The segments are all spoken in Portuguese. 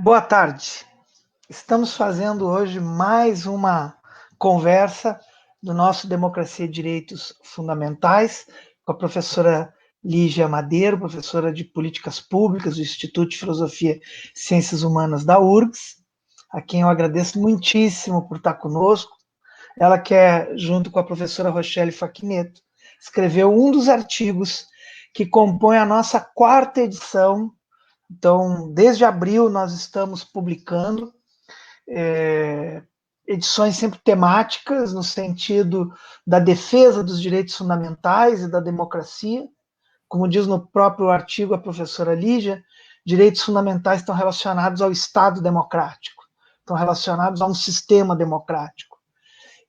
Boa tarde. Estamos fazendo hoje mais uma conversa do nosso Democracia e Direitos Fundamentais com a professora Lígia Madeiro, professora de Políticas Públicas do Instituto de Filosofia e Ciências Humanas da URGS, a quem eu agradeço muitíssimo por estar conosco. Ela que é, junto com a professora Rochelle Faquineto, escreveu um dos artigos que compõe a nossa quarta edição. Então, desde abril, nós estamos publicando edições sempre temáticas, no sentido da defesa dos direitos fundamentais e da democracia. Como diz no próprio artigo a professora Lígia, direitos fundamentais estão relacionados ao Estado democrático, estão relacionados a um sistema democrático.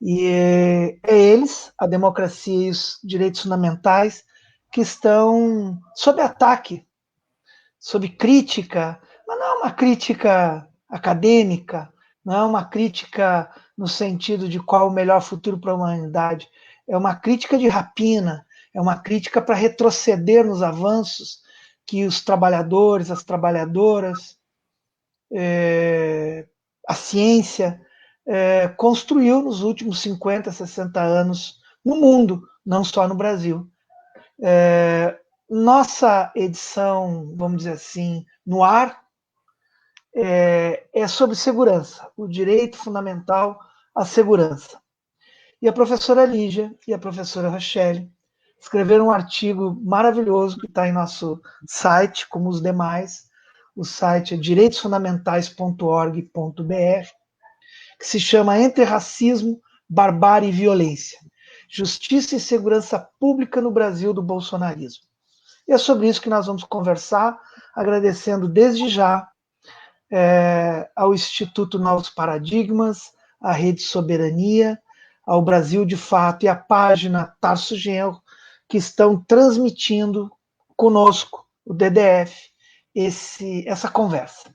E eles, a democracia e os direitos fundamentais, que estão sob ataque, sob crítica, mas não é uma crítica acadêmica, não é uma crítica no sentido de qual o melhor futuro para a humanidade, é uma crítica de rapina, é uma crítica para retroceder nos avanços que os trabalhadores, as trabalhadoras, a ciência construiu nos últimos 50, 60 anos no mundo, não só no Brasil. Nossa edição, vamos dizer assim, no ar, é sobre segurança, o direito fundamental à segurança. E a professora Lígia e a professora Rochelle escreveram um artigo maravilhoso que está em nosso site, como os demais. O site é direitosfundamentais.org.br, que se chama Entre Racismo, Barbárie e Violência. Justiça e Segurança Pública no Brasil do Bolsonarismo. E é sobre isso que nós vamos conversar, agradecendo desde já ao Instituto Novos Paradigmas, à Rede Soberania, ao Brasil de Fato e à página Tarso Genro, que estão transmitindo conosco, o DDF, essa conversa.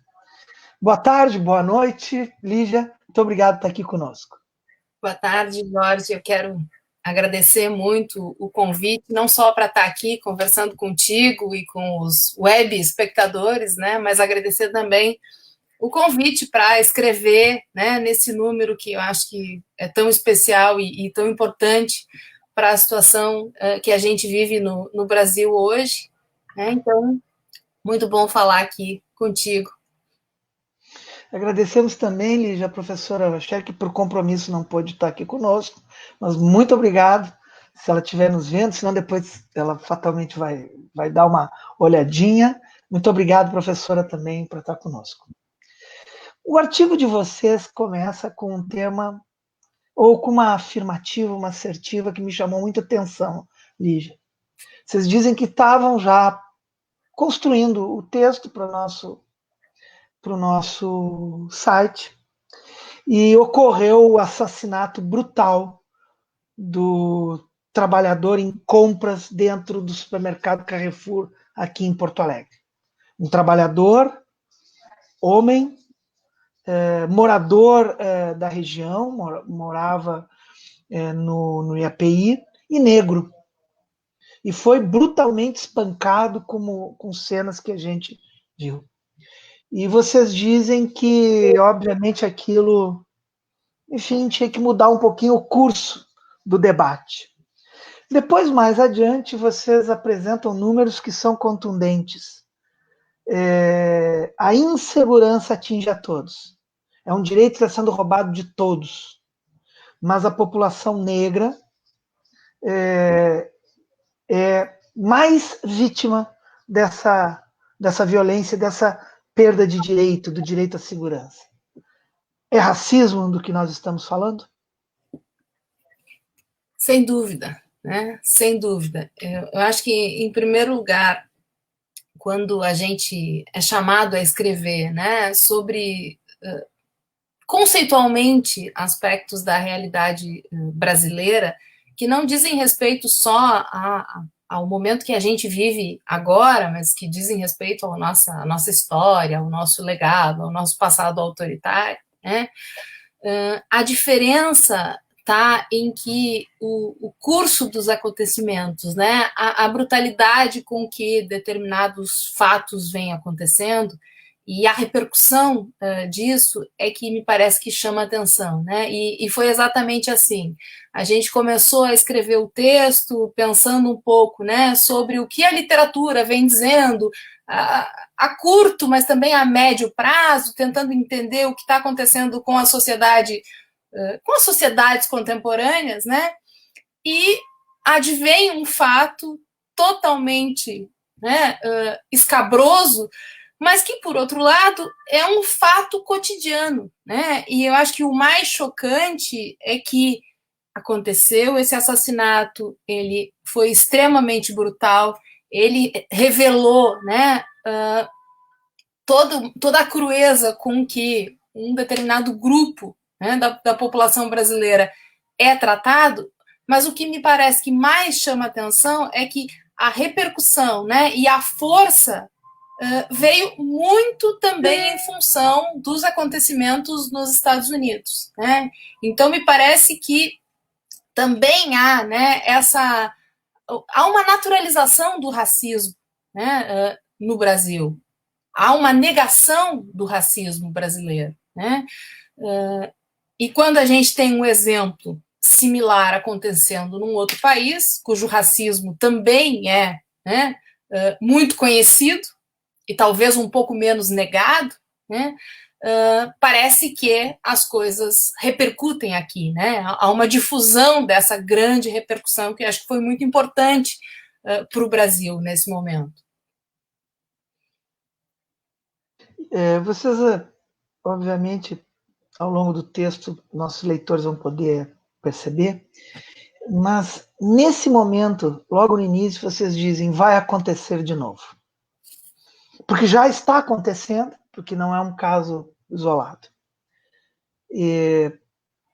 Boa tarde, boa noite, Lígia. Muito obrigado por estar aqui conosco. Boa tarde, Jorge. Eu quero agradecer muito o convite, não só para estar aqui conversando contigo e com os web espectadores, né, mas agradecer também o convite para escrever, né, nesse número que eu acho que é tão especial e tão importante para a situação que a gente vive no Brasil hoje. Né? Então, muito bom falar aqui contigo. Agradecemos também, Lígia, a professora Rochelle, que por compromisso não pôde estar aqui conosco, mas muito obrigado. Se ela estiver nos vendo, senão depois ela fatalmente vai dar uma olhadinha. Muito obrigado, professora, também, por estar conosco. O artigo de vocês começa com um tema, ou com uma afirmativa, uma assertiva que me chamou muita atenção, Lígia. Vocês dizem que estavam já construindo o texto para o nosso site, e ocorreu o assassinato brutal do trabalhador em compras dentro do supermercado Carrefour aqui em Porto Alegre. Um trabalhador, homem, morador da região, morava no IAPI, e negro. E foi brutalmente espancado com cenas que a gente viu. E vocês dizem que, obviamente, aquilo, enfim, tinha que mudar um pouquinho o curso do debate. Depois, mais adiante, vocês apresentam números que são contundentes. A insegurança atinge a todos. É um direito que está sendo roubado de todos. Mas a população negra é mais vítima dessa violência, dessa perda de direito, do direito à segurança. É racismo do que nós estamos falando? Sem dúvida, né? Sem dúvida. Eu acho que, em primeiro lugar, quando a gente é chamado a escrever, né, sobre conceitualmente aspectos da realidade brasileira que não dizem respeito só ao momento que a gente vive agora, mas que dizem respeito à nossa história, ao nosso legado, ao nosso passado autoritário, né? A diferença está em que o curso dos acontecimentos, né, a brutalidade com que determinados fatos vêm acontecendo, E a repercussão disso é que me parece que chama atenção, né? E foi exatamente assim. A gente começou a escrever o texto pensando um pouco, né, sobre o que a literatura vem dizendo a curto, mas também a médio prazo, tentando entender o que está acontecendo com a sociedade, com as sociedades contemporâneas, né? E advém um fato totalmente, né, escabroso, mas que, por outro lado, é um fato cotidiano, né? E eu acho que o mais chocante é que aconteceu esse assassinato, ele foi extremamente brutal, ele revelou, né, toda a crueza com que um determinado grupo, né, da população brasileira é tratado, mas o que me parece que mais chama atenção é que a repercussão, né, e a força veio muito também em função dos acontecimentos nos Estados Unidos, né? Então me parece que também há, né, há uma naturalização do racismo, né, no Brasil. Há uma negação do racismo brasileiro, né? E quando a gente tem um exemplo similar acontecendo num outro país, cujo racismo também é, né, muito conhecido e talvez um pouco menos negado, né, parece que as coisas repercutem aqui, né? Há uma difusão dessa grande repercussão que acho que foi muito importante para o Brasil nesse momento. Vocês, obviamente, ao longo do texto, nossos leitores vão poder perceber, mas nesse momento, logo no início, vocês dizem vai acontecer de novo. Porque já está acontecendo, porque não é um caso isolado. E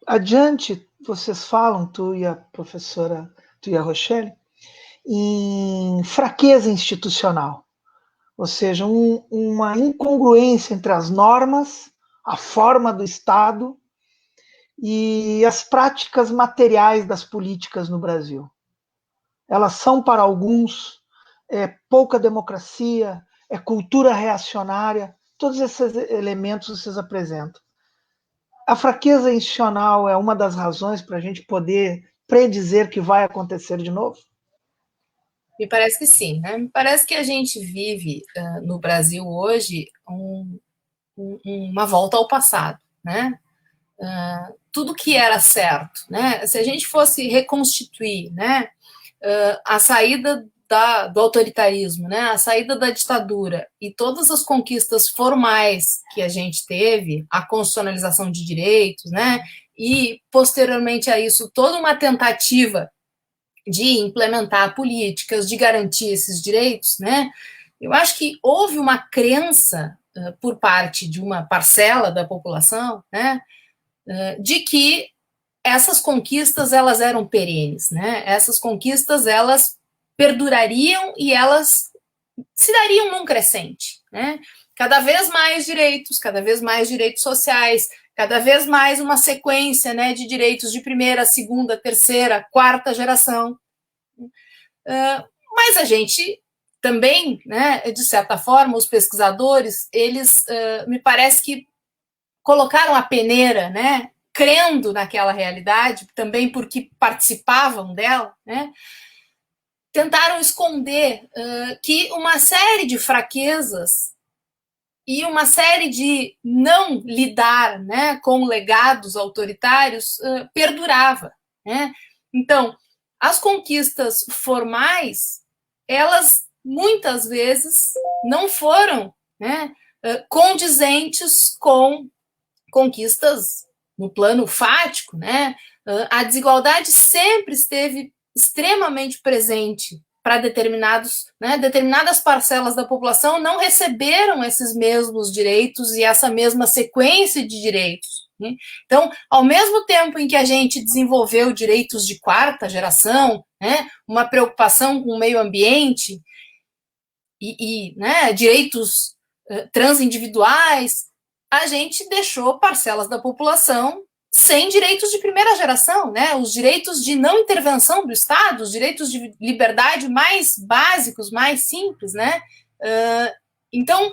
adiante, vocês falam, tu e a professora, tu e a Rochelle, em fraqueza institucional, ou seja, uma incongruência entre as normas, a forma do Estado e as práticas materiais das políticas no Brasil. Elas são, para alguns, pouca democracia, cultura reacionária, todos esses elementos vocês apresentam. A fraqueza institucional é uma das razões para a gente poder predizer que vai acontecer de novo? Me parece que sim, né? Me parece que a gente vive no Brasil hoje uma volta ao passado, né? Tudo que era certo, né? Se a gente fosse reconstituir, né, a saída do autoritarismo, né, a saída da ditadura e todas as conquistas formais que a gente teve, a constitucionalização de direitos, né, e posteriormente a isso toda uma tentativa de implementar políticas, de garantir esses direitos, né, eu acho que houve uma crença por parte de uma parcela da população, né, de que essas conquistas elas eram perenes, né? Essas conquistas elas perdurariam e elas se dariam num crescente, né? Cada vez mais direitos sociais, cada vez mais uma sequência, né, de direitos de primeira, segunda, terceira, quarta geração. Mas a gente também, né, de certa forma, os pesquisadores, eles me parece que colocaram a peneira, né, crendo naquela realidade, também porque participavam dela, né, tentaram esconder que uma série de fraquezas e uma série de não lidar, né, com legados autoritários perdurava, né? Então, as conquistas formais, elas muitas vezes não foram, né, condizentes com conquistas no plano fático, né? A desigualdade sempre esteve extremamente presente para determinadas parcelas da população não receberam esses mesmos direitos e essa mesma sequência de direitos. Né? Então, ao mesmo tempo em que a gente desenvolveu direitos de quarta geração, né, uma preocupação com o meio ambiente e né, direitos transindividuais, a gente deixou parcelas da população sem direitos de primeira geração, né? Os direitos de não intervenção do Estado, os direitos de liberdade mais básicos, mais simples, né? Então,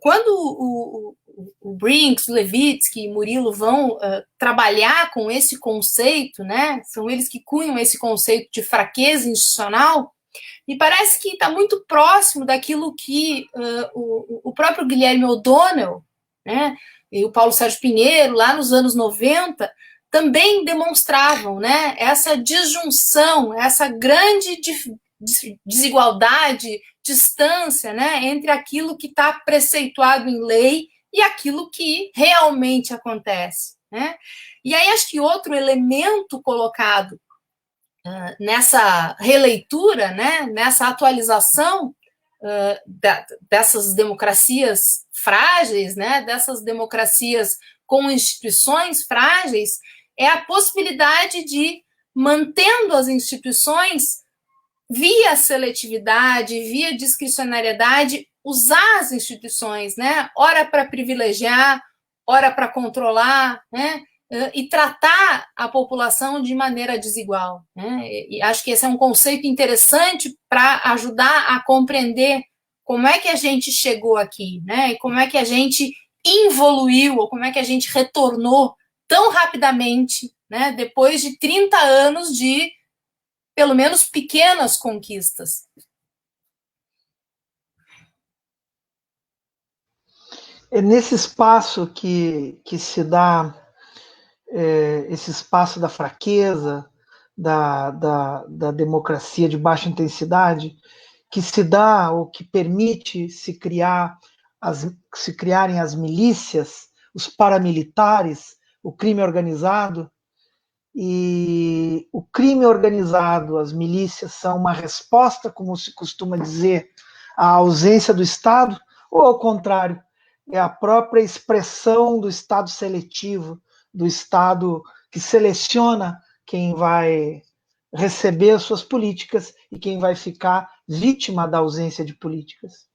quando o Brinks, o Levitsky e Murilo vão trabalhar com esse conceito, né, são eles que cunham esse conceito de fraqueza institucional, me parece que está muito próximo daquilo que o próprio Guilherme O'Donnell, né, e o Paulo Sérgio Pinheiro, lá nos anos 90, também demonstravam, né, essa disjunção, essa grande desigualdade, distância, né, entre aquilo que está preceituado em lei e aquilo que realmente acontece, né? E aí acho que outro elemento colocado nessa releitura, né, nessa atualização dessas democracias frágeis, né, dessas democracias com instituições frágeis, é a possibilidade de, mantendo as instituições, via seletividade, via discricionariedade, usar as instituições, né, ora para privilegiar, ora para controlar, né, e tratar a população de maneira desigual, né? E acho que esse é um conceito interessante para ajudar a compreender como é que a gente chegou aqui, né? E como é que a gente evoluiu, ou como é que a gente retornou tão rapidamente, né? Depois de 30 anos de, pelo menos, pequenas conquistas. É nesse espaço que se dá esse espaço da fraqueza, da democracia de baixa intensidade, que se dá ou que permite se criarem as milícias, os paramilitares, o crime organizado. E o crime organizado, as milícias, são uma resposta, como se costuma dizer, à ausência do Estado, ou ao contrário, é a própria expressão do Estado seletivo, do Estado que seleciona quem vai receber as suas políticas e quem vai ficar vítima da ausência de políticas.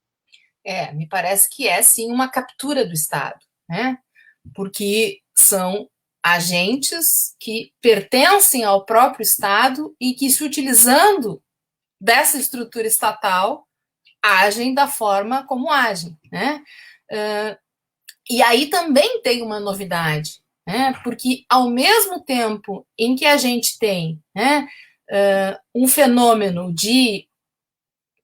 Me parece que é sim uma captura do Estado, né? Porque são agentes que pertencem ao próprio Estado e que, se utilizando dessa estrutura estatal, agem da forma como agem, né? E aí também tem uma novidade, né? Porque ao mesmo tempo em que a gente tem, né, um fenômeno de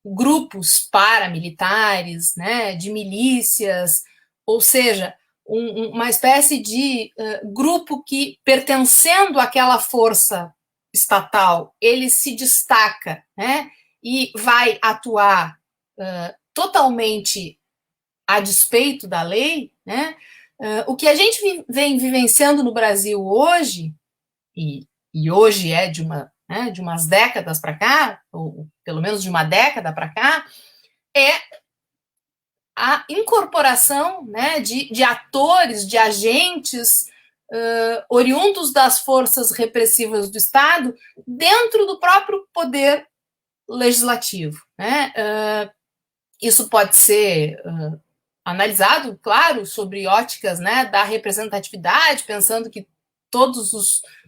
grupos paramilitares, né, de milícias, ou seja, uma espécie de grupo que, pertencendo àquela força estatal, ele se destaca, né, e vai atuar totalmente a despeito da lei, né, o que a gente vem vivenciando no Brasil hoje, e hoje é de umas décadas para cá, ou pelo menos de uma década para cá, é a incorporação, né, de atores, de agentes oriundos das forças repressivas do Estado dentro do próprio poder legislativo, né? Isso pode ser analisado, claro, sobre óticas, né, da representatividade, pensando que todas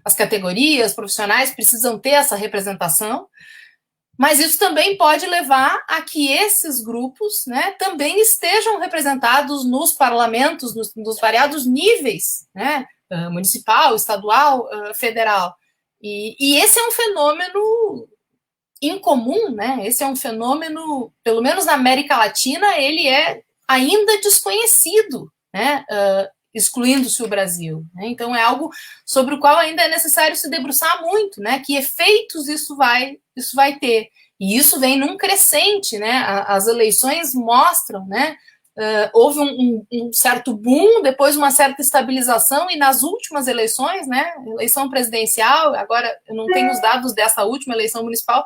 as categorias profissionais precisam ter essa representação, mas isso também pode levar a que esses grupos, né, também estejam representados nos parlamentos, nos variados níveis, né, municipal, estadual, federal. E esse é um fenômeno incomum, né? Esse é um fenômeno, pelo menos na América Latina, ele é ainda desconhecido, né? Excluindo-se o Brasil, né? Então é algo sobre o qual ainda é necessário se debruçar muito, né? Que efeitos isso vai ter, e isso vem num crescente, né? As eleições mostram, né? Houve um certo boom, depois uma certa estabilização, e nas últimas eleições, né? Eleição presidencial, agora eu não tenho os dados dessa última eleição municipal,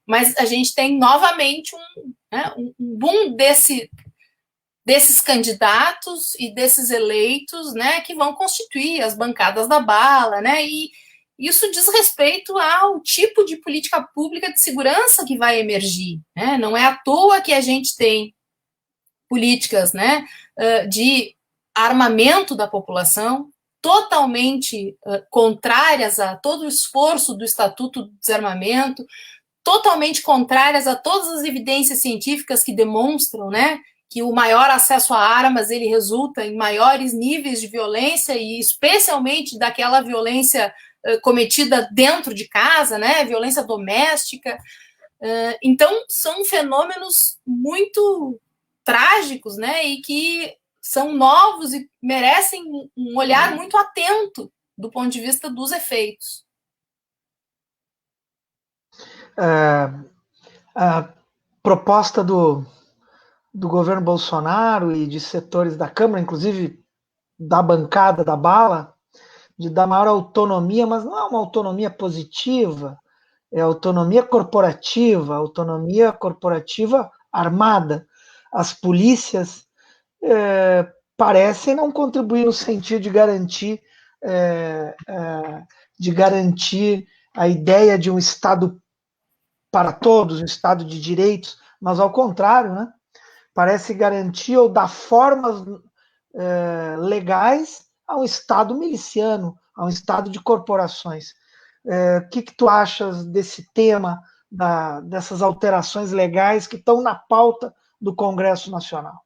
mas a gente tem novamente um boom desses candidatos e desses eleitos, né, que vão constituir as bancadas da bala, né, e isso diz respeito ao tipo de política pública de segurança que vai emergir, né, não é à toa que a gente tem políticas, né, de armamento da população totalmente contrárias a todo o esforço do Estatuto do Desarmamento, totalmente contrárias a todas as evidências científicas que demonstram, né, que o maior acesso a armas ele resulta em maiores níveis de violência e especialmente daquela violência cometida dentro de casa, né, violência doméstica. Então são fenômenos muito trágicos, né, e que são novos e merecem um olhar muito atento do ponto de vista dos efeitos. A proposta do governo Bolsonaro e de setores da Câmara, inclusive da bancada da bala, de dar maior autonomia, mas não é uma autonomia positiva, é autonomia corporativa armada. As polícias parecem não contribuir no sentido de garantir a ideia de um Estado para todos, um Estado de direitos, mas ao contrário, né? Parece garantir ou dar formas legais a um Estado miliciano, a um Estado de corporações. O que tu achas desse tema, dessas alterações legais que estão na pauta do Congresso Nacional?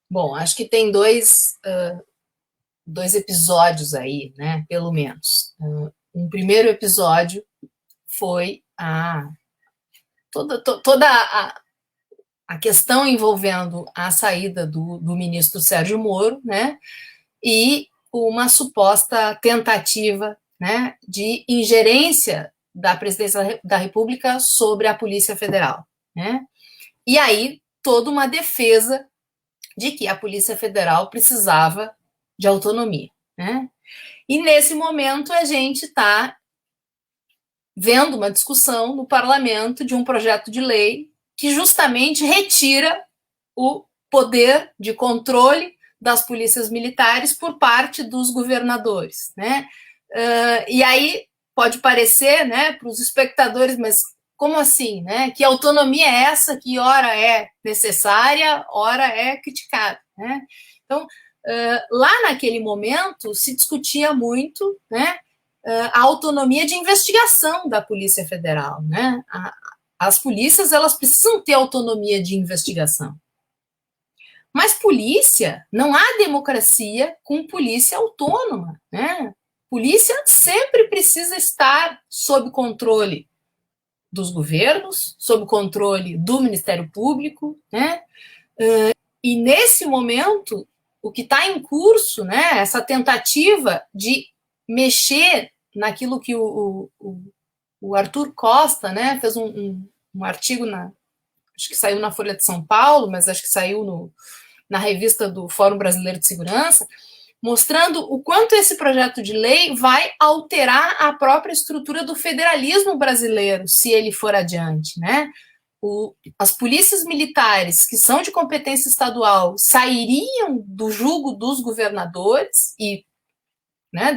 Bom, acho que tem dois episódios aí, né, pelo menos. Um primeiro episódio foi toda a questão envolvendo a saída do ministro Sérgio Moro, né, e uma suposta tentativa, né, de ingerência da presidência da República sobre a Polícia Federal, né, e aí toda uma defesa de que a Polícia Federal precisava de autonomia, né, e nesse momento a gente está vendo uma discussão no parlamento de um projeto de lei que justamente retira o poder de controle das polícias militares por parte dos governadores, né? E aí pode parecer, né, para os espectadores, mas como assim, né? Que autonomia é essa que ora é necessária, ora é criticada, né? Então, lá naquele momento se discutia muito, né, a autonomia de investigação da Polícia Federal, né? As polícias elas precisam ter autonomia de investigação. Mas polícia, não há democracia com polícia autônoma, né? Polícia sempre precisa estar sob controle dos governos, sob controle do Ministério Público, né? E nesse momento, o que está em curso, né? Essa tentativa de mexer naquilo que o Arthur Costa, né? Fez um artigo acho que saiu na Folha de São Paulo, mas acho que saiu na revista do Fórum Brasileiro de Segurança, mostrando o quanto esse projeto de lei vai alterar a própria estrutura do federalismo brasileiro, se ele for adiante, né? As polícias militares, que são de competência estadual, sairiam do jugo dos governadores né,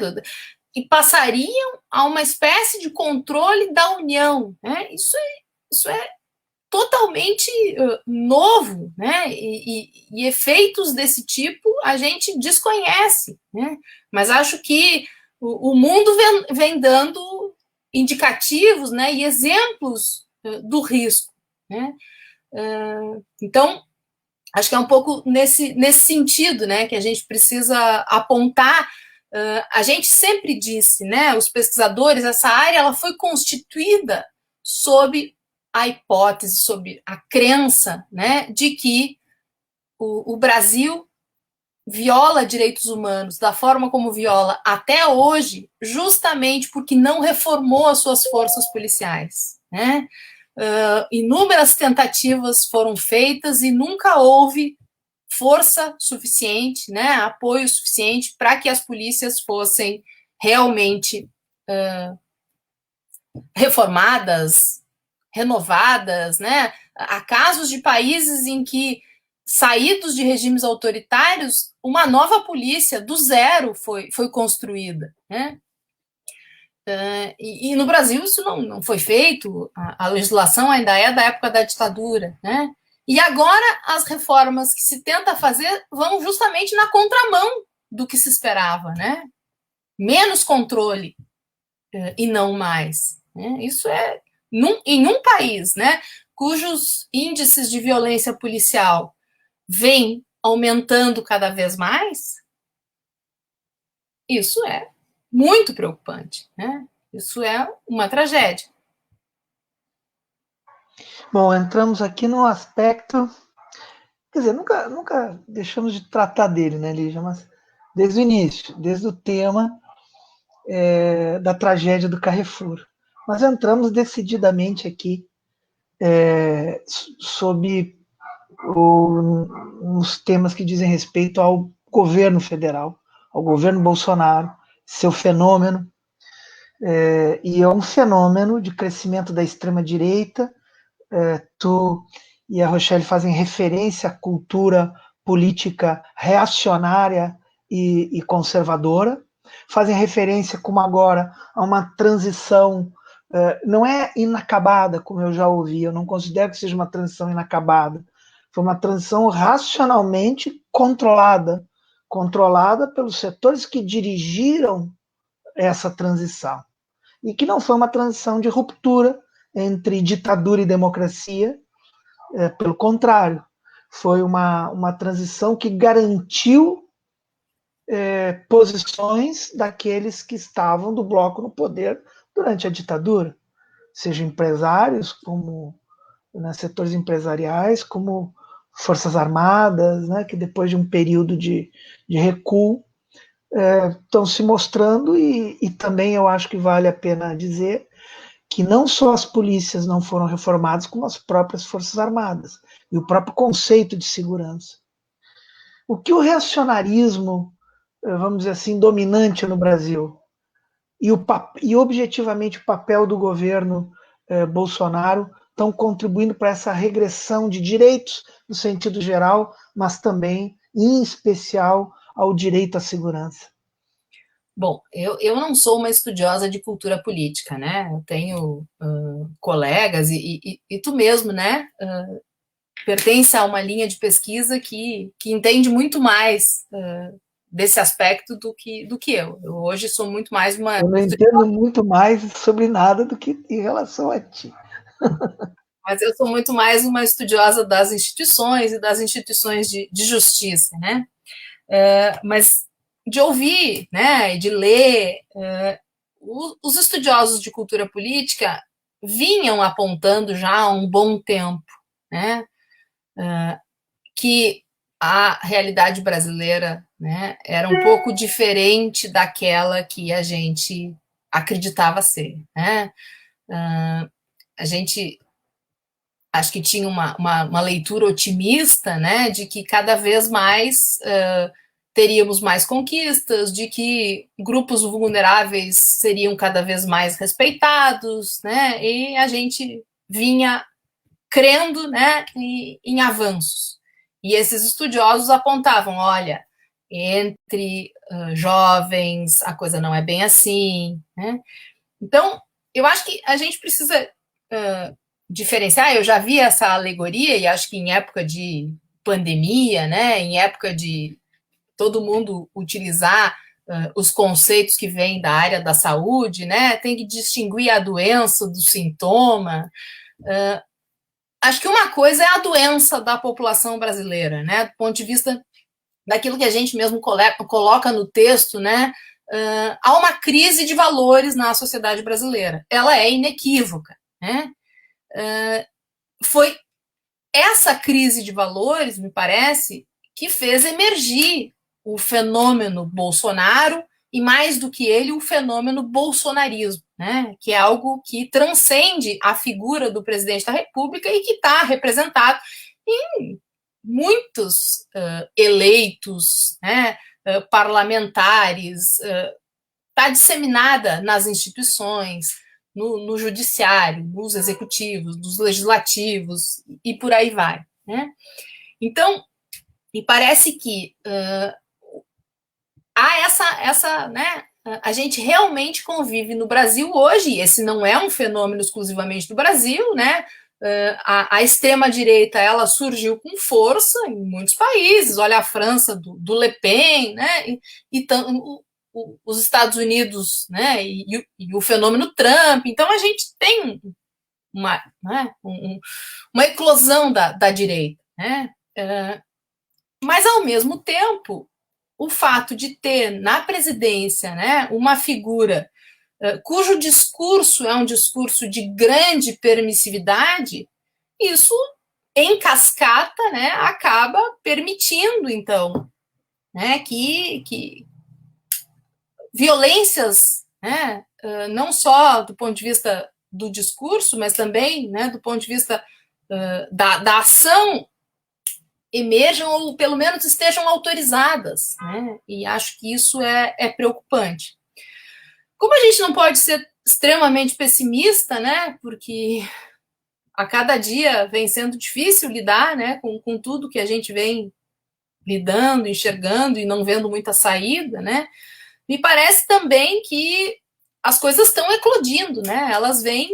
e passariam a uma espécie de controle da União, né? Isso é totalmente novo, né? E efeitos desse tipo a gente desconhece, né? Mas acho que o mundo vem dando indicativos, né, e exemplos do risco, né? Então, acho que é um pouco nesse sentido, né, que a gente precisa apontar. A gente sempre disse, né, os pesquisadores, essa área ela foi constituída sob a hipótese, sob a crença, né, de que o Brasil viola direitos humanos da forma como viola até hoje, justamente porque não reformou as suas forças policiais, né? Inúmeras tentativas foram feitas e nunca houve força suficiente, né, apoio suficiente para que as polícias fossem realmente reformadas, renovadas, né? Há casos de países em que, saídos de regimes autoritários, uma nova polícia do zero foi construída, né? E no Brasil isso não foi feito, a legislação ainda é da época da ditadura, né? E agora as reformas que se tenta fazer vão justamente na contramão do que se esperava, né? Menos controle e não mais. Né? Isso é em um país, né, cujos índices de violência policial vem aumentando cada vez mais, isso é muito preocupante, né? Isso é uma tragédia. Bom, entramos aqui no aspecto, quer dizer, nunca deixamos de tratar dele, né, Lígia? Mas desde o início, desde o tema da tragédia do Carrefour. Mas entramos decididamente aqui sob uns temas que dizem respeito ao governo federal, ao governo Bolsonaro, seu fenômeno, e é um fenômeno de crescimento da extrema-direita. Tu e a Rochelle fazem referência à cultura política reacionária e conservadora, fazem referência, como agora, a uma transição, não é inacabada, como eu já ouvi, eu não considero que seja uma transição inacabada, foi uma transição racionalmente controlada pelos setores que dirigiram essa transição, e que não foi uma transição de ruptura entre ditadura e democracia, pelo contrário, foi uma transição que garantiu posições daqueles que estavam do bloco no poder durante a ditadura, seja empresários, como setores empresariais, como forças armadas, né, que depois de um período de recuo estão se mostrando, e também eu acho que vale a pena dizer que não só as polícias não foram reformadas, como as próprias forças armadas e o próprio conceito de segurança. O que o reacionarismo, vamos dizer assim, dominante no Brasil e objetivamente o papel do governo Bolsonaro estão contribuindo para essa regressão de direitos no sentido geral, mas também, em especial, ao direito à segurança? Bom, eu não sou uma estudiosa de cultura política, né? Eu tenho colegas e tu mesmo, né? Pertence a uma linha de pesquisa que entende muito mais desse aspecto do que eu. Eu hoje sou muito mais uma... Eu não entendo muito mais sobre nada do que em relação a ti. Mas eu sou muito mais uma estudiosa das instituições e das instituições de justiça, né? Mas de ouvir, né, e de ler, os estudiosos de cultura política vinham apontando já há um bom tempo, né, que a realidade brasileira, né, era um pouco diferente daquela que a gente acreditava ser, né? A gente acho que tinha uma leitura otimista, né, de que cada vez mais teríamos mais conquistas, de que grupos vulneráveis seriam cada vez mais respeitados, né, e a gente vinha crendo, né, em avanços. E esses estudiosos apontavam, olha, entre jovens a coisa não é bem assim, né? Então, eu acho que a gente precisa diferenciar. Eu já vi essa alegoria e acho que em época de pandemia, né, em época de todo mundo utilizar os conceitos que vêm da área da saúde, né, tem que distinguir a doença do sintoma. Acho que uma coisa é a doença da população brasileira, né, do ponto de vista daquilo que a gente mesmo coloca no texto, né, há uma crise de valores na sociedade brasileira. Ela é inequívoca, né? Foi essa crise de valores, me parece, que fez emergir o fenômeno Bolsonaro e, mais do que ele, o fenômeno bolsonarismo, né? Que é algo que transcende a figura do presidente da República e que está representado em muitos eleitos, né? Parlamentares, está disseminada nas instituições, no judiciário, nos executivos, nos legislativos e por aí vai, né? Então, me parece que há essa, né? A gente realmente convive no Brasil hoje, e esse não é um fenômeno exclusivamente do Brasil, né? A extrema-direita ela surgiu com força em muitos países, olha a França do Le Pen, né? E os Estados Unidos, né? E o fenômeno Trump. Então a gente tem uma, né? Uma eclosão da direita, né? Mas, ao mesmo tempo, o fato de ter na presidência, né, uma figura cujo discurso é um discurso de grande permissividade, isso em cascata, né, acaba permitindo, então, né, que violências, né, não só do ponto de vista do discurso, mas também, né, do ponto de vista da ação, emerjam ou pelo menos estejam autorizadas, né? E acho que isso é preocupante. Como a gente não pode ser extremamente pessimista, né? Porque a cada dia vem sendo difícil lidar, né, com tudo que a gente vem lidando, enxergando e não vendo muita saída, né? Me parece também que as coisas estão eclodindo, né? Elas vêm,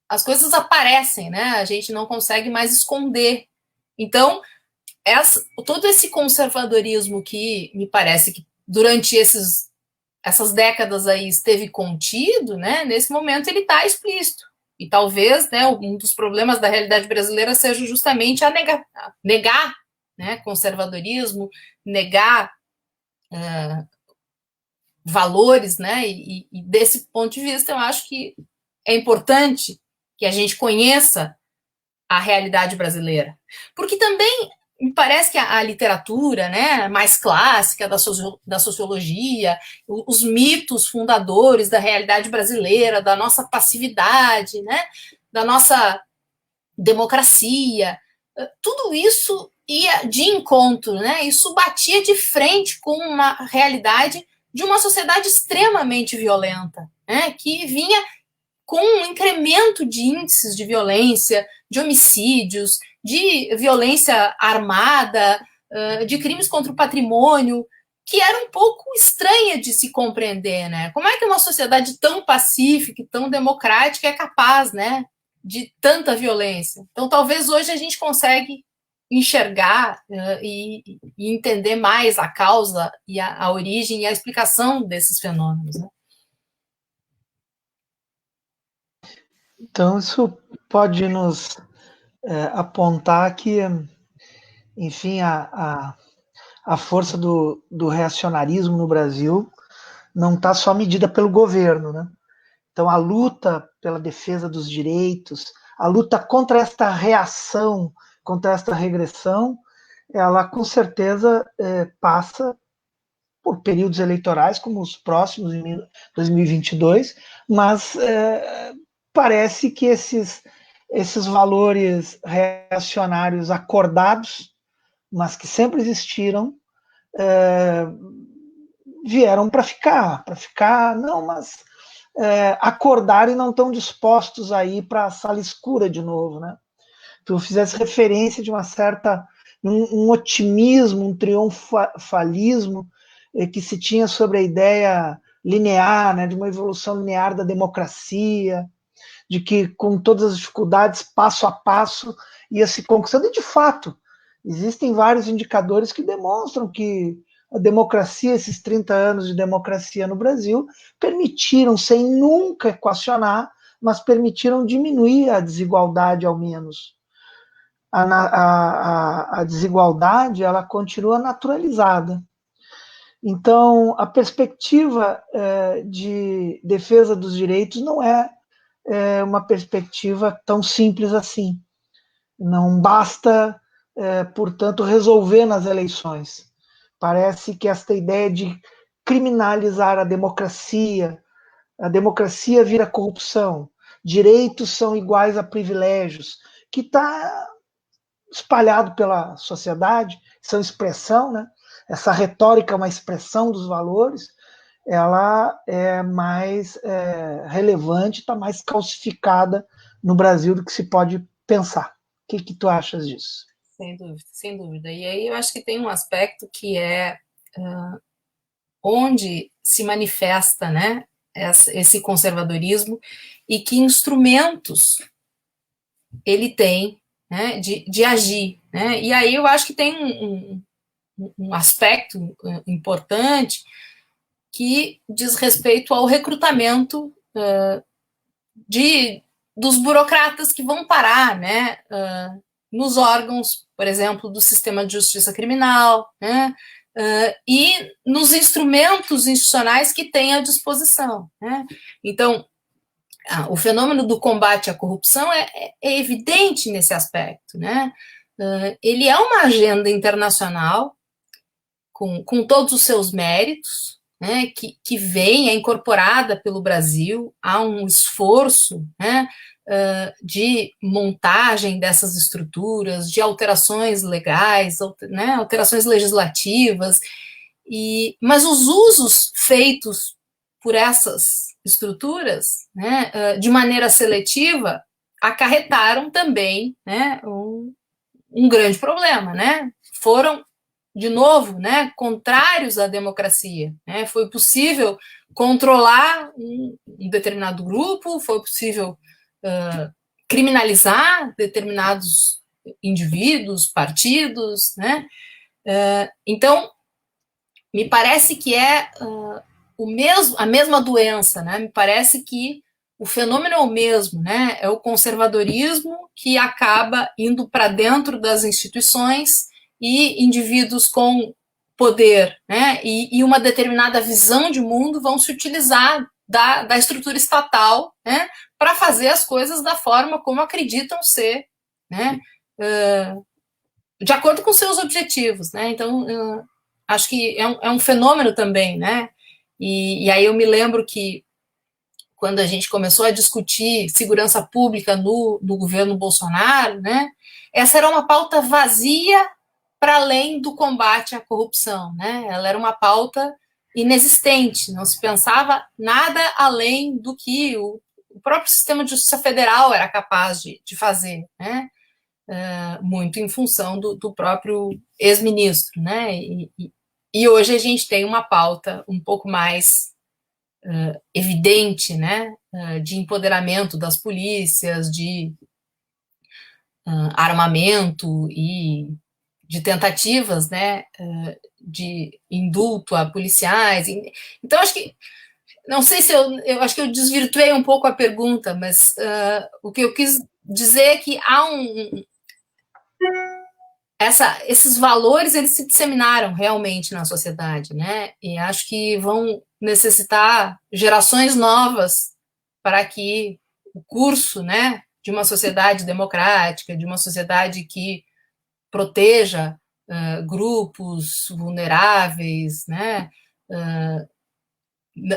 as coisas aparecem, né? A gente não consegue mais esconder. Então, todo esse conservadorismo que me parece que durante essas décadas aí esteve contido, né? Nesse momento ele está explícito. E talvez, né, um dos problemas da realidade brasileira seja justamente negar, né, conservadorismo, negar valores, né? E desse ponto de vista, eu acho que é importante que a gente conheça a realidade brasileira. Porque também me parece que a literatura, né, mais clássica da sociologia, os mitos fundadores da realidade brasileira, da nossa passividade, né, da nossa democracia, tudo isso ia de encontro, né? Isso batia de frente com uma realidade de uma sociedade extremamente violenta, né? Que vinha com um incremento de índices de violência, de homicídios, de violência armada, de crimes contra o patrimônio, que era um pouco estranha de se compreender, né? Como é que uma sociedade tão pacífica e tão democrática é capaz, né, de tanta violência? Então, talvez hoje a gente consegue enxergar e entender mais a causa e a origem e a explicação desses fenômenos, né? Então, isso pode nos apontar que, enfim, a força do reacionarismo no Brasil não está só medida pelo governo, né? Então, a luta pela defesa dos direitos, a luta contra esta reação, contra esta regressão, ela com certeza passa por períodos eleitorais, como os próximos, em 2022, mas parece que esses valores reacionários acordados, mas que sempre existiram, vieram para ficar, não, mas acordaram e não estão dispostos a ir para a sala escura de novo, né? Tu fizesse referência de uma certa um otimismo, um triunfalismo que se tinha sobre a ideia linear, né, de uma evolução linear da democracia, de que com todas as dificuldades, passo a passo, ia se conquistando, e de fato, existem vários indicadores que demonstram que a democracia, esses 30 anos de democracia no Brasil, permitiram, sem nunca equacionar, mas permitiram diminuir a desigualdade ao menos. A desigualdade ela continua naturalizada. Então, a perspectiva de defesa dos direitos não é uma perspectiva tão simples assim. Não basta, portanto, resolver nas eleições. Parece que esta ideia de criminalizar a democracia vira corrupção, direitos são iguais a privilégios, que está espalhado pela sociedade, são expressão, né? Essa retórica é uma expressão dos valores, ela é mais relevante, está mais calcificada no Brasil do que se pode pensar. O que tu achas disso? Sem dúvida, sem dúvida. E aí eu acho que tem um aspecto que é onde se manifesta, né, esse conservadorismo e que instrumentos ele tem, né, de agir, né? E aí eu acho que tem um aspecto importante que diz respeito ao recrutamento dos burocratas que vão parar, né, nos órgãos, por exemplo, do sistema de justiça criminal, né, e nos instrumentos institucionais que tem à disposição, né. Então, o fenômeno do combate à corrupção é evidente nesse aspecto, né. Ele é uma agenda internacional com todos os seus méritos, né, que vem, é incorporada pelo Brasil, há um esforço, né, de montagem dessas estruturas, de alterações legais, né, alterações legislativas, mas os usos feitos por essas estruturas, né, de maneira seletiva, acarretaram também, né, um grande problema, né? Foram, de novo, né, contrários à democracia, né? Foi possível controlar um determinado grupo, foi possível criminalizar determinados indivíduos, partidos, né? Então, me parece que é a mesma doença, né? Me parece que o fenômeno é o mesmo, né? É o conservadorismo que acaba indo para dentro das instituições e indivíduos com poder, né? E uma determinada visão de mundo vão se utilizar da estrutura estatal, né? Para fazer as coisas da forma como acreditam ser, né? De acordo com seus objetivos, né? Então, acho que é um fenômeno também, né? E aí eu me lembro que quando a gente começou a discutir segurança pública no governo Bolsonaro, né, essa era uma pauta vazia para além do combate à corrupção, né? Ela era uma pauta inexistente, não se pensava nada além do que o próprio sistema de justiça federal era capaz de fazer, né? Muito em função do próprio ex-ministro, né? E hoje a gente tem uma pauta um pouco mais evidente, né, de empoderamento das polícias, de armamento e de tentativas, né, de indulto a policiais. Então, acho que, não sei se eu acho que eu desvirtuei um pouco a pergunta, mas o que eu quis dizer é que há esses valores, eles se disseminaram realmente na sociedade, né? E acho que vão necessitar gerações novas para que o curso, né, de uma sociedade democrática, de uma sociedade que proteja grupos vulneráveis, né,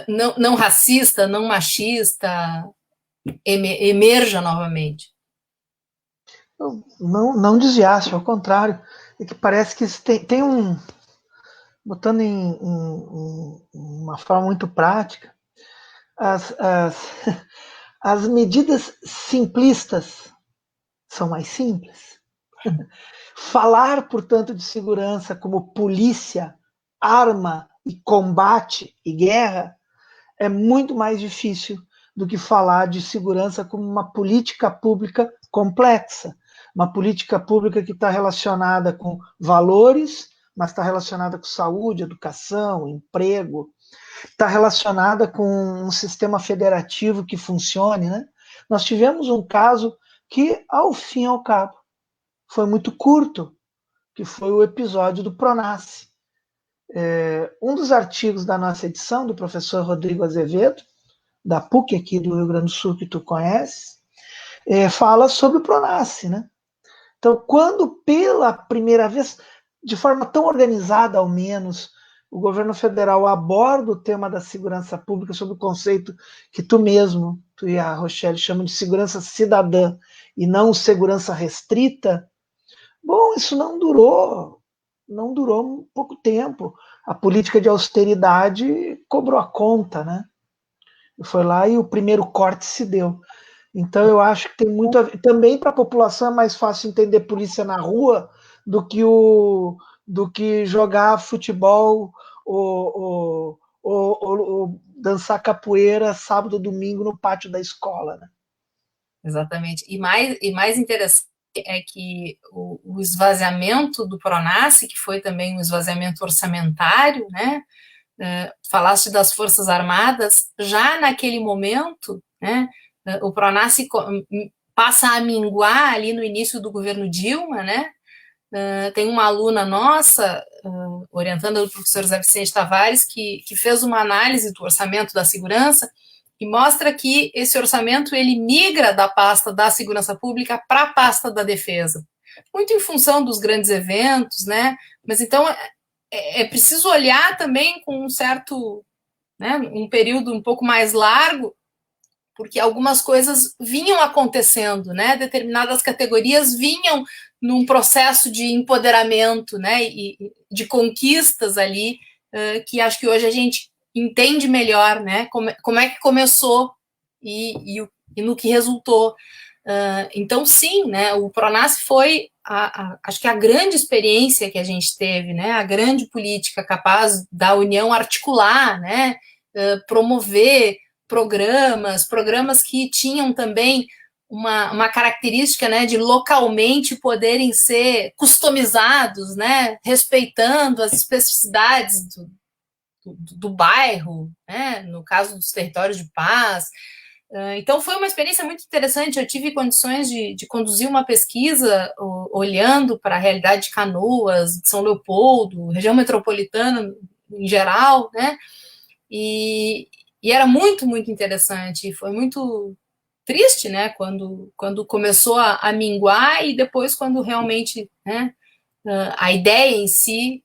não racista, não machista, emerja novamente. Não desviasse, ao contrário, é que parece que tem botando em uma forma muito prática, as, as, as medidas simplistas são mais simples. Falar, portanto, de segurança como polícia, arma e combate e guerra é muito mais difícil do que falar de segurança como uma política pública complexa, uma política pública que está relacionada com valores, mas está relacionada com saúde, educação, emprego, está relacionada com um sistema federativo que funcione, né? Nós tivemos um caso que, ao fim e ao cabo, foi muito curto, que foi o episódio do Pronace. Um dos artigos da nossa edição, do professor Rodrigo Azevedo, da PUC aqui do Rio Grande do Sul, que tu conhece, fala sobre o Pronace, né? Então, quando pela primeira vez, de forma tão organizada ao menos, o governo federal aborda o tema da segurança pública sob o conceito que tu e a Rochelle chamam de segurança cidadã e não segurança restrita, bom, isso não durou pouco tempo. A política de austeridade cobrou a conta, né? Foi lá e o primeiro corte se deu. Então eu acho que tem muito a ver. Também para a população é mais fácil entender polícia na rua do que jogar futebol ou dançar capoeira sábado, domingo no pátio da escola, né? Exatamente. E mais interessante é que o esvaziamento do Pronace, que foi também um esvaziamento orçamentário, né? Falaste das Forças Armadas, já naquele momento, né? O Pronace passa a minguar ali no início do governo Dilma, né? Tem uma aluna nossa, orientada do professor José Vicente Tavares, que fez uma análise do orçamento da segurança e mostra que esse orçamento ele migra da pasta da segurança pública para a pasta da defesa, muito em função dos grandes eventos, né? Mas então é preciso olhar também com um certo, né, um período um pouco mais largo, porque algumas coisas vinham acontecendo, né? Determinadas categorias vinham num processo de empoderamento, né? E de conquistas ali, que acho que hoje a gente entende melhor, né? Como é que começou e no que resultou. Então, sim, né? O Pronas foi, acho que a grande experiência que a gente teve, né? A grande política capaz da União articular, né? Promover programas que tinham também uma característica, né, de localmente poderem ser customizados, né, respeitando as especificidades do bairro, né, no caso dos territórios de paz. Então foi uma experiência muito interessante. Eu tive condições de conduzir uma pesquisa olhando para a realidade de Canoas, de São Leopoldo, região metropolitana em geral, né, e era muito, muito interessante. Foi muito triste, né, quando começou a minguar e depois quando realmente, né, a ideia em si,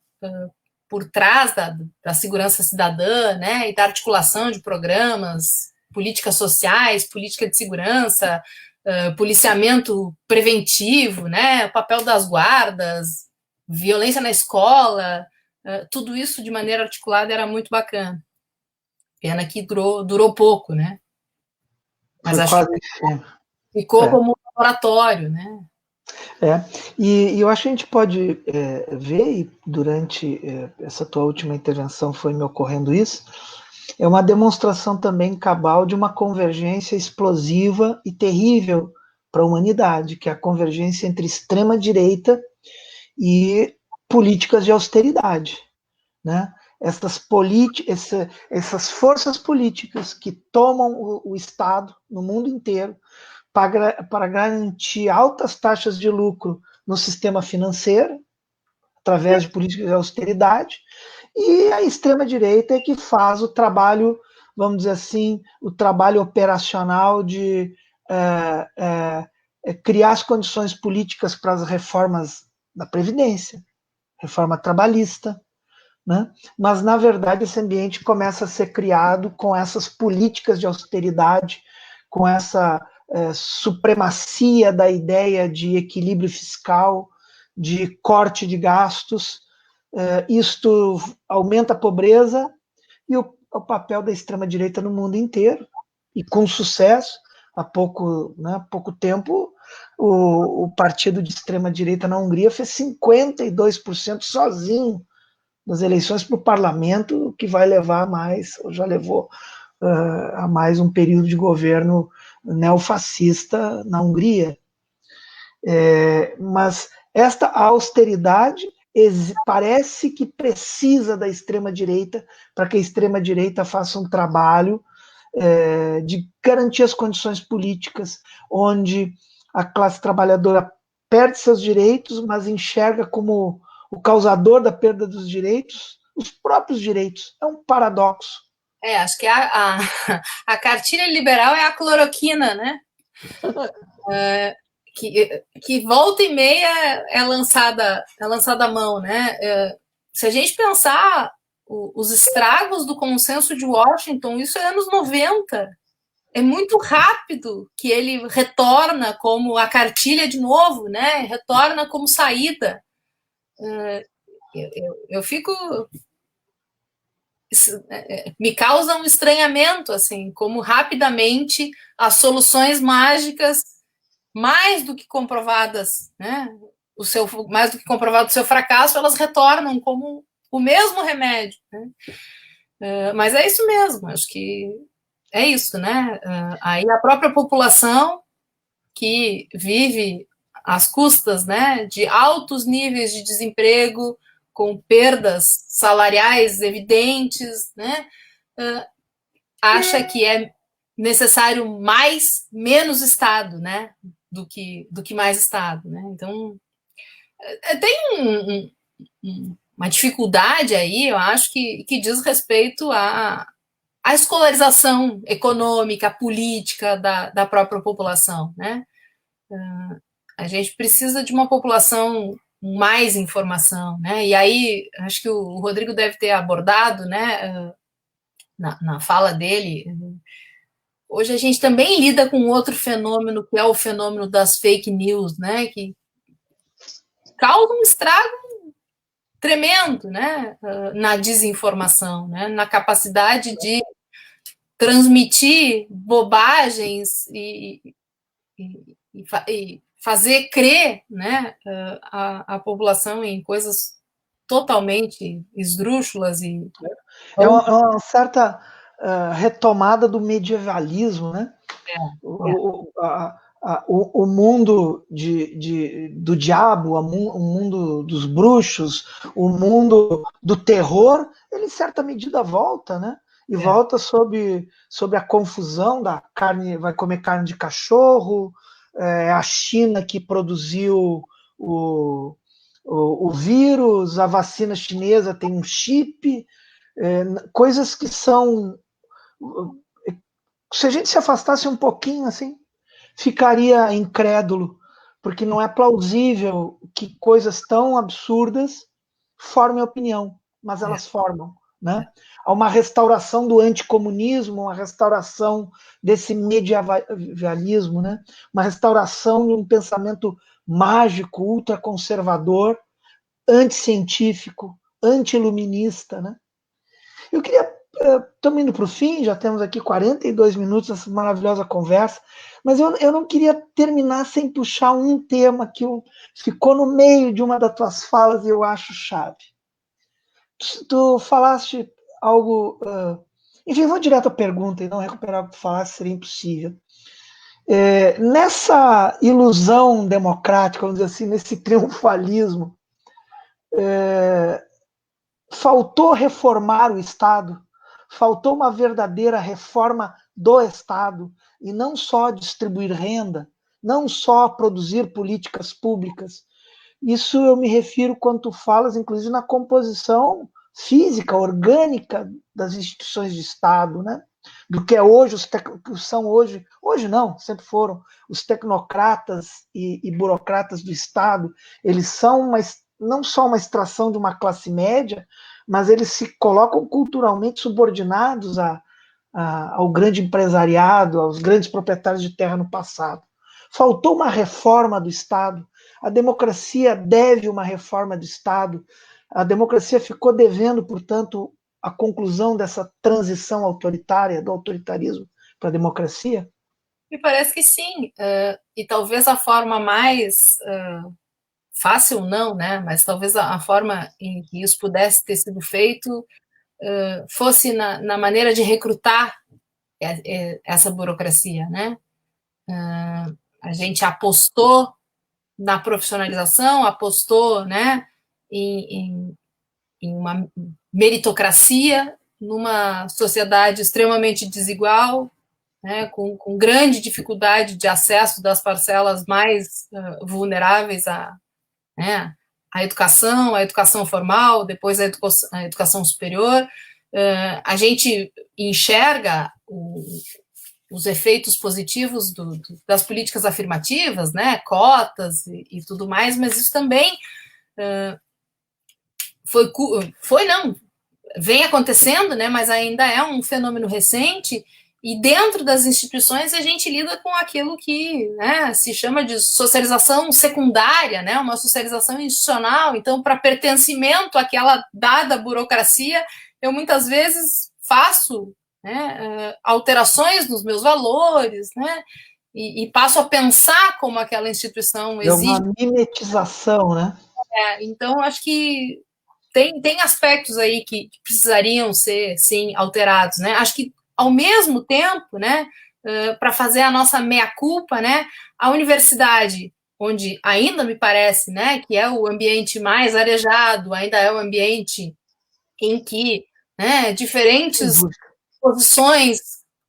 por trás da segurança cidadã, né, e da articulação de programas, políticas sociais, política de segurança, policiamento preventivo, né, o papel das guardas, violência na escola, tudo isso de maneira articulada era muito bacana. Pena que durou pouco, né? Mas Foi acho quase. que ficou É. como um laboratório, né? E eu acho que a gente pode ver, e durante essa tua última intervenção foi me ocorrendo isso, é uma demonstração também cabal de uma convergência explosiva e terrível para a humanidade, que é a convergência entre extrema-direita e políticas de austeridade, né? Essas forças políticas que tomam o Estado no mundo inteiro para garantir altas taxas de lucro no sistema financeiro, através de políticas de austeridade, e a extrema-direita é que faz o trabalho, vamos dizer assim, o trabalho operacional de criar as condições políticas para as reformas da Previdência, reforma trabalhista, né? Mas, na verdade, esse ambiente começa a ser criado com essas políticas de austeridade, com essa supremacia da ideia de equilíbrio fiscal, de corte de gastos. Isto aumenta a pobreza e o papel da extrema-direita no mundo inteiro, e com sucesso. Há pouco tempo, o partido de extrema-direita na Hungria fez 52% sozinho nas eleições para o parlamento, que vai levar mais, ou já levou a mais um período de governo neofascista na Hungria. Mas esta austeridade parece que precisa da extrema-direita para que a extrema-direita faça um trabalho de garantir as condições políticas, onde a classe trabalhadora perde seus direitos, mas enxerga como o causador da perda dos direitos os próprios direitos. É um paradoxo. Acho que a cartilha liberal é a cloroquina, né? Que volta e meia é lançada à mão, né? Se a gente pensar os estragos do consenso de Washington, isso é anos 90. É muito rápido que ele retorna como a cartilha de novo, né? Retorna como saída. Eu fico... me causa um estranhamento, assim, como rapidamente as soluções mágicas, mais do que comprovadas, né? Mais do que comprovado o seu fracasso, elas retornam como o mesmo remédio, né? Mas é isso mesmo, acho que é isso, né? Aí a própria população que vive às custas, né, de altos níveis de desemprego, com perdas salariais evidentes, né, acha que é necessário menos Estado, né? do que mais Estado, né? Então, tem uma dificuldade aí, eu acho, que diz respeito à escolarização econômica, política da própria população, né? A gente precisa de uma população com mais informação, né? E aí, acho que o Rodrigo deve ter abordado, né, na fala dele. Hoje a gente também lida com outro fenômeno, que é o fenômeno das fake news, né? Que causa um estrago tremendo, né? Na desinformação, né? Na capacidade de transmitir bobagens e fazer crer, né, a população em coisas totalmente esdrúxulas e é uma certa retomada do medievalismo, né? O mundo do diabo, o mundo dos bruxos, o mundo do terror, ele em certa medida volta, né? E volta sob a confusão da carne, vai comer carne de cachorro, a China que produziu o vírus, a vacina chinesa tem um chip, coisas que são. Se a gente se afastasse um pouquinho assim, ficaria incrédulo, porque não é plausível que coisas tão absurdas formem opinião, mas elas formam. Né? Há uma restauração do anticomunismo, uma restauração desse medievalismo, né? Uma restauração de um pensamento mágico, ultraconservador, anticientífico, anti-iluminista. Né? Eu queria. Estamos indo para o fim, já temos aqui 42 minutos dessa maravilhosa conversa, mas eu não queria terminar sem puxar um tema que ficou no meio de uma das tuas falas e eu acho chave. Tu falaste algo. Enfim, vou direto à pergunta e não recuperar o que tu falaste, seria impossível. Nessa ilusão democrática, vamos dizer assim, nesse triunfalismo, faltou reformar o Estado, faltou uma verdadeira reforma do Estado, e não só distribuir renda, não só produzir políticas públicas. Isso eu me refiro quando tu falas, inclusive, na composição física, orgânica das instituições de Estado, né? Do que é hoje, que são hoje não, sempre foram, os tecnocratas e burocratas do Estado, eles são não só uma extração de uma classe média, mas eles se colocam culturalmente subordinados ao grande empresariado, aos grandes proprietários de terra no passado. Faltou uma reforma do Estado. A democracia deve uma reforma do Estado. A democracia ficou devendo, portanto, a conclusão dessa transição autoritária, do autoritarismo para a democracia? Me parece que sim. E talvez a forma mais fácil não, né? Mas talvez a forma em que isso pudesse ter sido feito fosse na maneira de recrutar essa burocracia, né? A gente apostou na profissionalização, apostou, né, em uma meritocracia numa sociedade extremamente desigual, né, com grande dificuldade de acesso das parcelas mais vulneráveis né, à educação formal, depois a educação superior. A gente enxerga os efeitos positivos das políticas afirmativas, né, cotas e tudo mais, mas isso também vem acontecendo, né, mas ainda é um fenômeno recente, e dentro das instituições a gente lida com aquilo que, né, se chama de socialização secundária, né, uma socialização institucional. Então, para pertencimento àquela dada burocracia, eu muitas vezes faço, né, alterações nos meus valores, né, e passo a pensar como aquela instituição exige. É uma mimetização, né? Então, acho que tem aspectos aí que precisariam ser, sim, alterados, né? Acho que, ao mesmo tempo, né, para fazer a nossa meia-culpa, né, a universidade, onde ainda me parece, né, que é o ambiente mais arejado, ainda é o ambiente em que, né, diferentes posições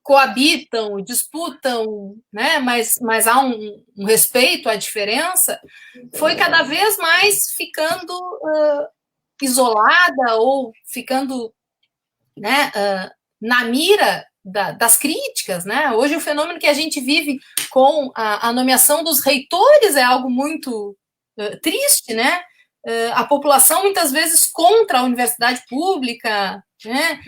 coabitam, disputam, né, mas há um respeito à diferença, foi cada vez mais ficando isolada ou ficando, né, na mira das críticas, né? Hoje o fenômeno que a gente vive com a nomeação dos reitores é algo muito triste, né? A população muitas vezes contra a universidade pública, né?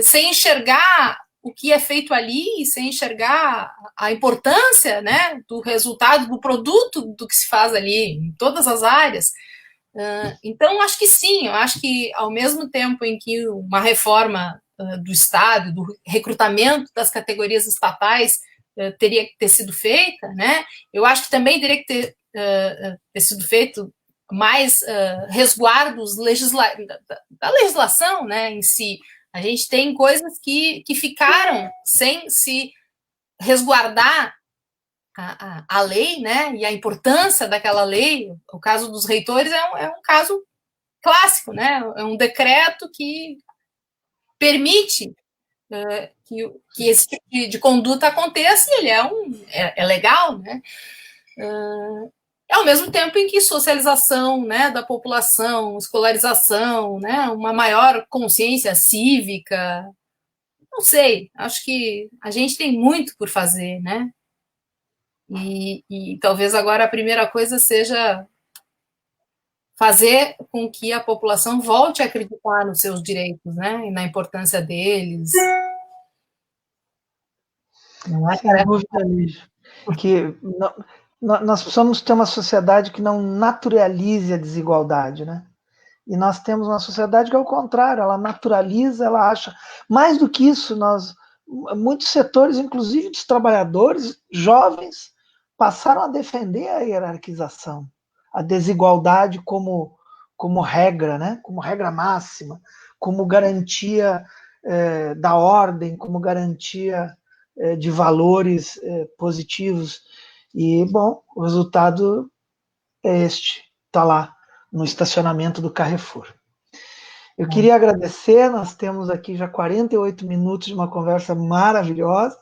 Sem enxergar o que é feito ali, sem enxergar a importância, né, do resultado, do produto do que se faz ali, em todas as áreas. Então, acho que sim, eu acho que ao mesmo tempo em que uma reforma do Estado, do recrutamento das categorias estatais teria que ter sido feita, né, eu acho que também teria que ter sido feito mais resguardos da legislação, né, em si. A gente tem coisas que ficaram sem se resguardar a lei, né, e a importância daquela lei. O caso dos reitores é um caso clássico, né, é um decreto que permite que esse tipo de conduta aconteça, e ele é legal, né, ao mesmo tempo em que socialização, né, da população, escolarização, né, uma maior consciência cívica, não sei, acho que a gente tem muito por fazer, né, e talvez agora a primeira coisa seja fazer com que a população volte a acreditar nos seus direitos, né, e na importância deles. Não é Sem tarefa. dúvida, Lígia, que nós precisamos ter uma sociedade que não naturalize a desigualdade, né? E nós temos uma sociedade que é o contrário, ela naturaliza, ela acha. Mais do que isso, muitos setores, inclusive dos trabalhadores jovens, passaram a defender a hierarquização, a desigualdade como regra, né? Como regra máxima, como garantia da ordem, como garantia de valores positivos. E, bom, o resultado é este, está lá no estacionamento do Carrefour. Eu queria agradecer, nós temos aqui já 48 minutos de uma conversa maravilhosa.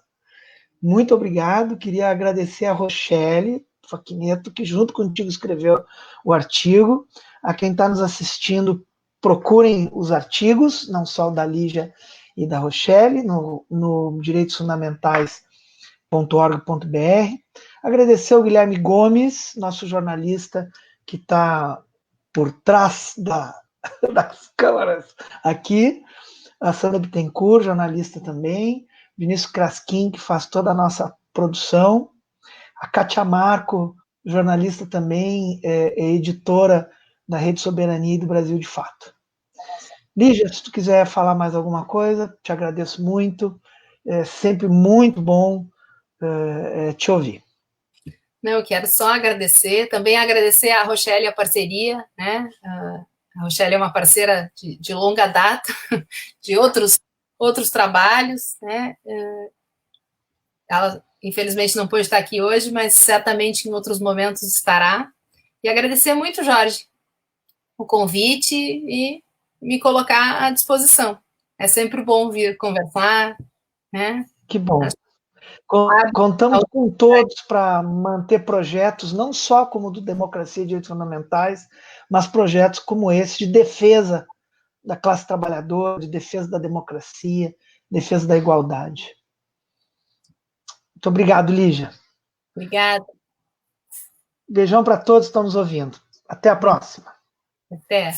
Muito obrigado. Queria agradecer a Rochelle Faquineto, que junto contigo escreveu o artigo. A quem está nos assistindo, procurem os artigos, não só o da Lígia e da Rochelle, no direitosfundamentais.org.br. Agradecer ao Guilherme Gomes, nosso jornalista que está por trás das câmaras aqui, a Sandra Bittencourt, jornalista também, Vinícius Kraskin, que faz toda a nossa produção, a Kátia Marco, jornalista também, é editora da Rede Soberania e do Brasil de Fato. Lígia, se tu quiser falar mais alguma coisa, te agradeço muito, é sempre muito bom te ouvir. Não, eu quero só agradecer, também agradecer a Rochelle a parceria, né? A Rochelle é uma parceira de longa data, de outros trabalhos, né? Ela, infelizmente, não pôde estar aqui hoje, mas certamente em outros momentos estará. E agradecer muito, Jorge, o convite e me colocar à disposição. É sempre bom vir conversar, né? Que bom. Contamos com todos para manter projetos, não só como o do Democracia e Direitos Fundamentais, mas projetos como esse de defesa da classe trabalhadora, de defesa da democracia, defesa da igualdade. Muito obrigado, Lígia. Obrigada. Beijão para todos que estão nos ouvindo. Até a próxima. Até.